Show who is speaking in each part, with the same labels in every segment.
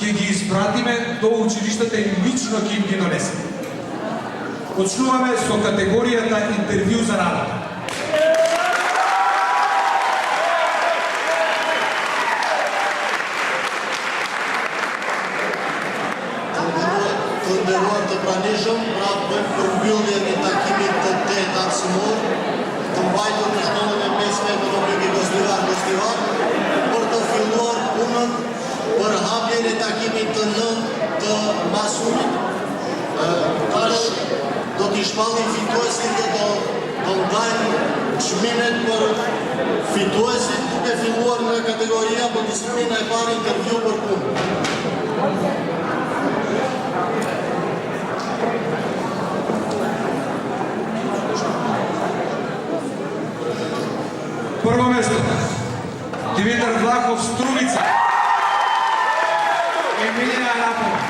Speaker 1: ќе ги испратиме до училиштата и лично ќе им ги донесеме. Почнуваме со категоријата интервју за работа.
Speaker 2: Të pranishëm, pra bëjmë përmbylljen e takimit të 8 arsimor, të mbajtur në shkollën e mesme ekonomike Gostivar, për të filluar punën për hapjen e takimit të 9 të masumit. Tash do t'i shpallim fituesit dhe do ndajmë çmimet për fituesit, duke filluar nga kategoria për disiplina e parë intervju për punë.
Speaker 1: Prvo mesto, Димитър Влахов, Струмица. Емилия Арапова.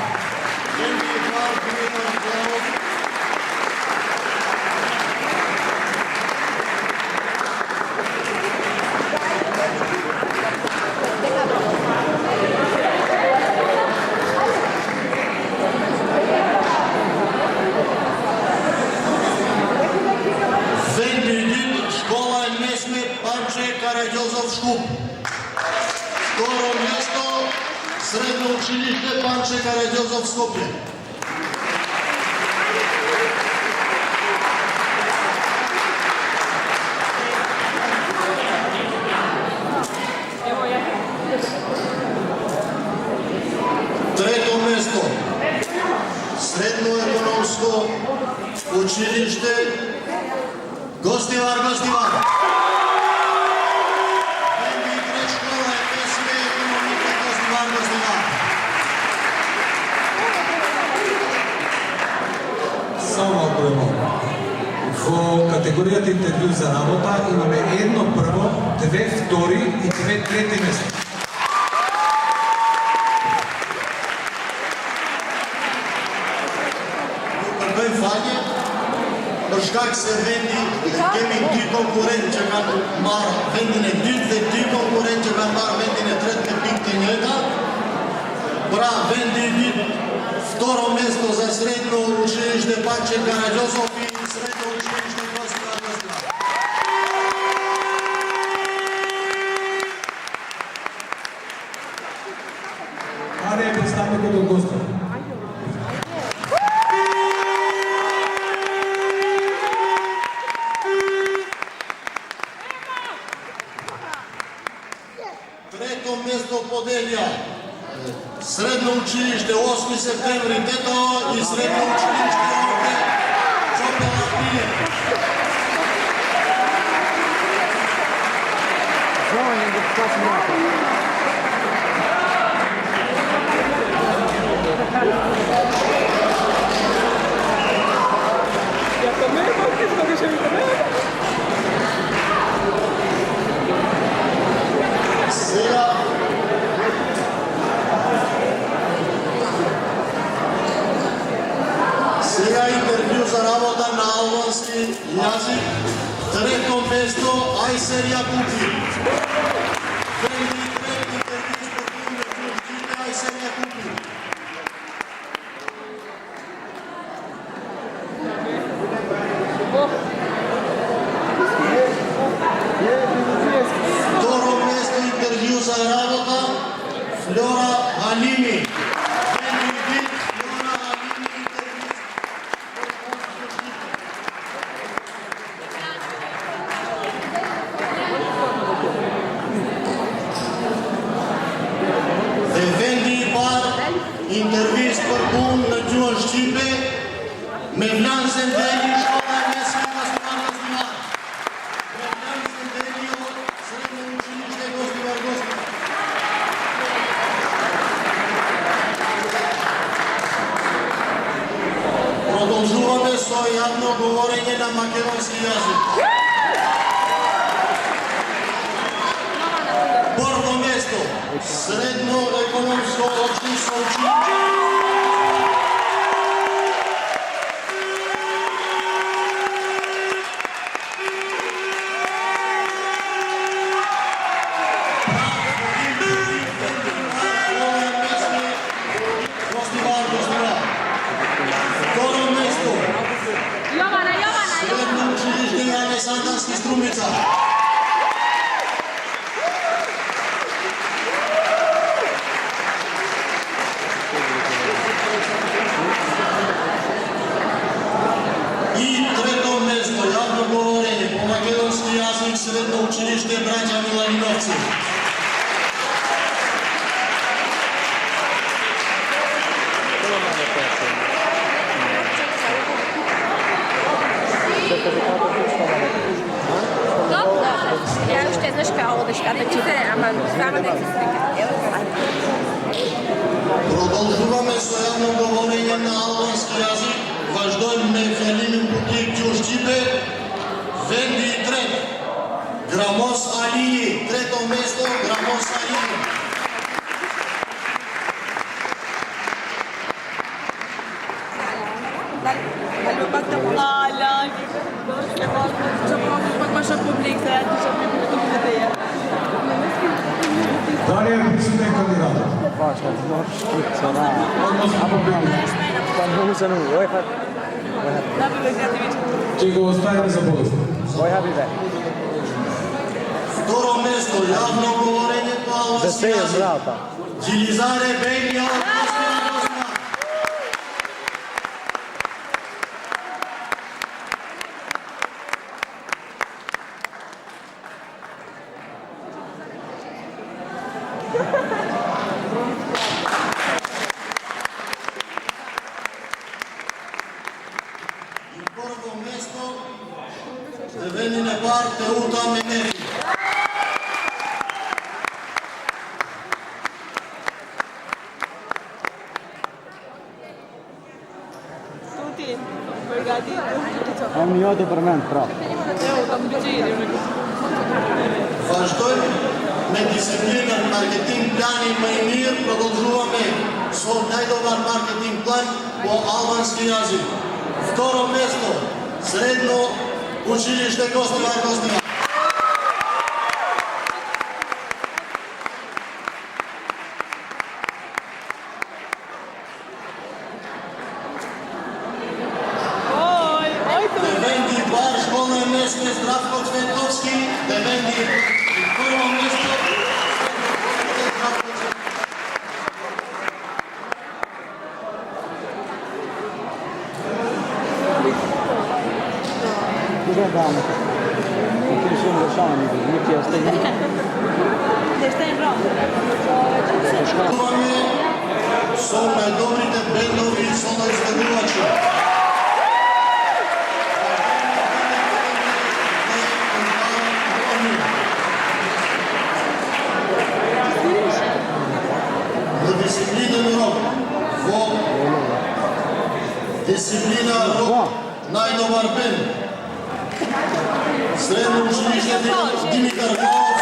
Speaker 2: Второ место Средно училище Панче Караѓозов, Скопје. Трето место Средно економско училиште Гостивар.
Speaker 1: Само малко е малко. Во категоријата интервју за работа имаме едно прво, две втори и две трети место.
Speaker 2: Kërkojmë falje, për shkak se kemi 2 konkurrentë që kanë marrë vendin e dytë dhe 2 konkurrentë që kanë marrë vendin e tretë me pikë të njëjta. Pra, vendi i dytë, второ место за Средно училище Панче Караѓозов и Средно училище Гостивар.
Speaker 1: Аде е представникот од Гостивар.
Speaker 2: Трето место поделја Средно училище 8 септември Тетово и Средно училище Орде Чопела Пиле. Сега интервју за работа на албански јазик. Трето место Айсер Јакупи. Први трети интервју спортивни чуждите Айсер Јакупи. Второ место интервју за работа Флора Халими. Интервјист për punë në gjuhën shqipe me Vlan Sendeli, shkolla e mesme Gostivar. Me Vlan Sendeli, Srednje učilište Gostivar. Продолжуваме со јавно говорење на македонски јазик. Прво место Средно економско општинско училище. Продолжуваме со јавно говорење на албански јазик. Важдојме Фелимин Путик Ѓурџибе, Венди и трет. Грамос Алии, трето место, Грамос Алии.
Speaker 3: Hallo, wat de pala. Baš publik se ja tiče publike.
Speaker 1: Далее присутен кандидат. Ќе го оставиме за после.
Speaker 2: Второ место, јавно говорење по албански јазик. Джилизаре Бејмија од Босна и Босна. И прво место, Девенине пар Теута Менефи.
Speaker 3: Tutti, pregati.
Speaker 4: È un iodo per me, però.
Speaker 3: Там бюджет.
Speaker 2: Важдојме дисциплина, маркетинг план и мајмир, продолжуваме со најдобар маркетинг план по албански јазик. Второ место, средно училиште Костивар Костивар. Девенди бар школно место Здравко Цветковски, Девенди прво место Здравко Цветковски.
Speaker 4: Cosa abbiamo? Perché sono le sani, perché stai
Speaker 3: Stai in Roma.
Speaker 2: Имаме со најдобрите бендови и соноизведувачи. Во дисциплина рок, во дисциплина рок, најдобар бенд. Средно училиште Димитар Павлов.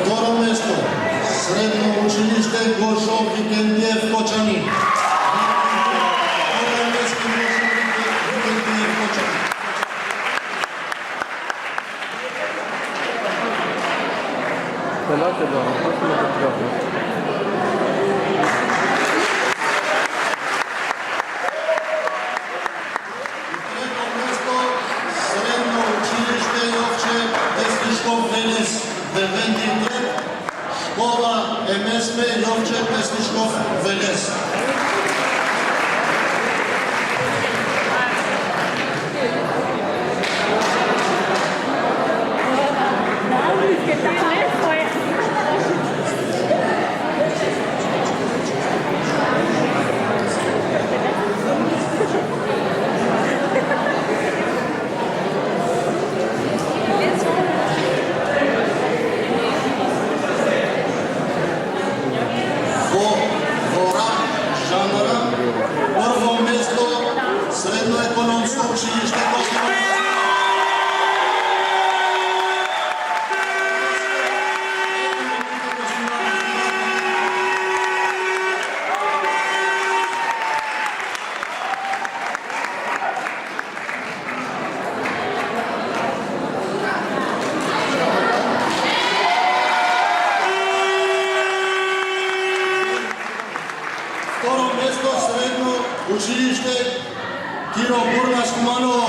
Speaker 2: Второ место, средно училиште Гошо Викентиев Кочани. Второ место, Гошо Викентиев Кочани. Трето место, средно училиште Јовче Песнишков Велес, Девенди трет, школа МСП Јовче Песнишков Велес. Во рап жанра, прво место, средно економско училиште Костивар. Второ место, средно училиште Киро Бурнаш Куманово.